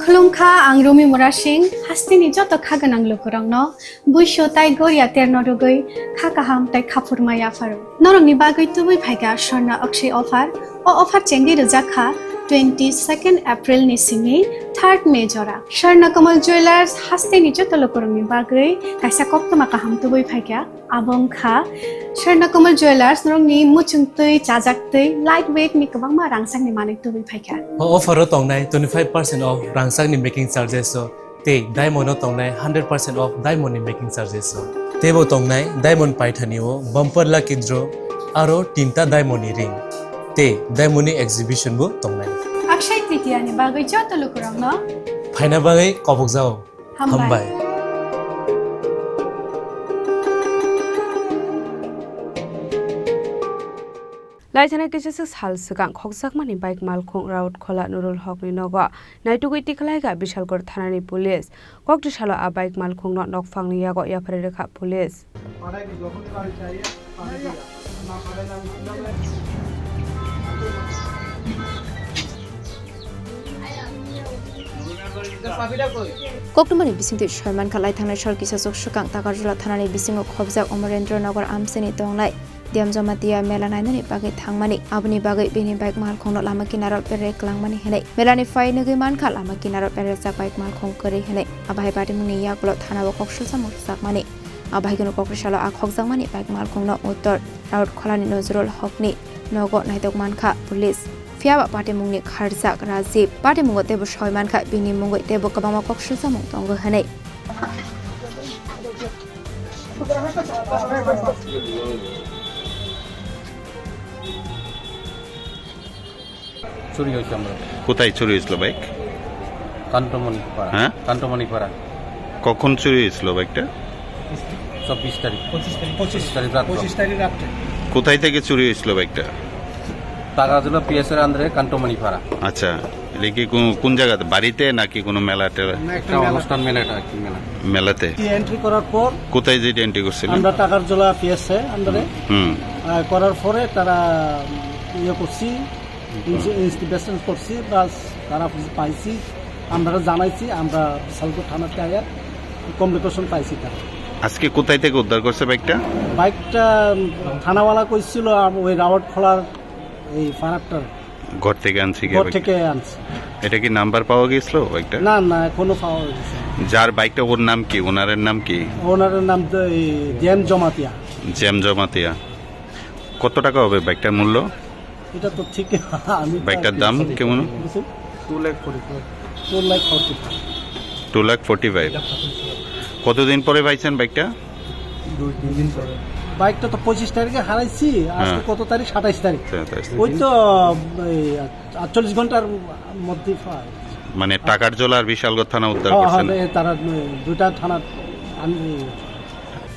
Khulungkha ang Rumi Murashing hastini joto khaganang lukurangno buisho tai goria ternodogoi khakaham tai khapurma Yapharwi norongni bagoi tubui phaiga sorna akshay offer o offer chengdi rjakha 22nd April ni simi 3rd May jora Sorna Kamal Jewelers hastini joto lukurangni bagoi kaisa koktoma kaham tubui phaiga abongkha Sorna Kamal Jewelers norongni muchungtui chajaktui lightweight ni kabangma rangsangni manik tubui phaiga offer tongnai 25% off rangsangni making charges so te diamond tongnai 100% off diamond making charges so tebo tongnai diamond paithanio bumper lucky draw aro tinta diamond ring te diamond exhibition bo tongnai Akshay Tritiya ni bagoi joto lukurangno phaina bagai kopok jao hambai Laithana Kisaswk hal Swkang Khokjakmani bike malkhung Rwkha Nurul Hokni nogo Naitokgwi tiklaiga Bishalgor thanani police koktisalo a bike malkhung Nokphangni Yago Yapharwi Rwkha police Khokjakmani bisingti Shoiman khalai thangnai sor Kisaswk Swkang Takarjula thanani bisingo khobjak Omorendra Nagar amseni tonglai Diam Jomatia Mela Nainani Bagai Thangmani Abni Bagai Bini Bike Malkhong Lama Kinarot Pere Klangmani Hene Melani Fai Nugi Manka Lama Kinarot Pere Sak Bike Malkhong Kari Hene Abai Pati Muni Yago Thana Khokshulsa Moksakmani Abai Gunu Khokshalo a Khokjakmani Bike Malkhong no Uttor Rwkha ni Nozrul Hokni Nogo Naitokgwi police Fiaba Pati Muni Khorang Rajiv Pati Mungo Tebo Shoiman Kha Bini Mungo Tebo Kabama Khokshulsa Mongtongo Hene চুরি হয়েছে আমরা কোথায় চুরি হয়েছিল bike কান্টমণিপাড়া হ্যাঁ কান্টমণিপাড়া কখন চুরি হয়েছিল বাইকটা 24 তারিখ 25 তারিখ রাতে কোথায় থেকে চুরি হয়েছিল বাইকটা টাকা দিল পিএস এর আন্ডারে কান্টমণিপাড়া আচ্ছা এটা কি কোন জায়গাতে বাড়িতে নাকি কোনো মেলা টেলা একটা অনুষ্ঠান মেলাটা কি মেলা মেলাতে এন্ট্রি করার পর কোথায় যেটা এন্ট্রি করছিলেন আমরা টাকার জোলা পিএস এর আন্ডারে করার পরে তারা ইয়ে করছি ইনভেস্টিগেশন করছি বাস তারা পাইছি আমরা জানাইছি আমরা বিশালগড় থানাতে আয়ার কমিউনিকেশন পাইছি তারা আজকে কোথায় থেকে উদ্ধার করছে বাইকটা থানাওয়ালা কইছিল ওই রাওয়াট খোলার এই ফারাকটার ঘর থেকে আনছি ঘর থেকে আনছি এটা কি নাম্বার পাওয়া গিয়েছিল বাইকটা না না কোনো পাওয়া গেছে যার বাইকটা ওর নাম কি ওনারের নাম কি ওনারের নাম জেম জমাতিয়া কত টাকা হবে বাইকটার মূল্য এটা তো ঠিক আমি বাইকটার দাম কেমন 2,45,000 কতদিন পরে পাইছেন বাইকটা 2-3 দিন পরে বাইকটা তো 25 তারিখে হারাইছি আজকে কত তারিখ 27 তারিখ ওই তো 48 ঘন্টার মধ্যে মানে টাকার জোলা আর বিশালগড় থানা উদ্ধার করছেন তারা দুইটা থানা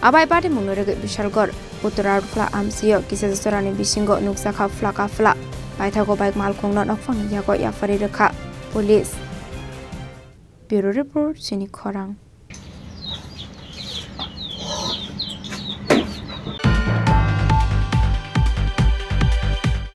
Abai Pati Munurege Bishalgor Uttor Rwkha amsio Kisaswk bisingo nuksakha flakafla Baithago bike malkhong Nokphangni Yago Yapharwi Rwkha police Bureau report Chini Khorang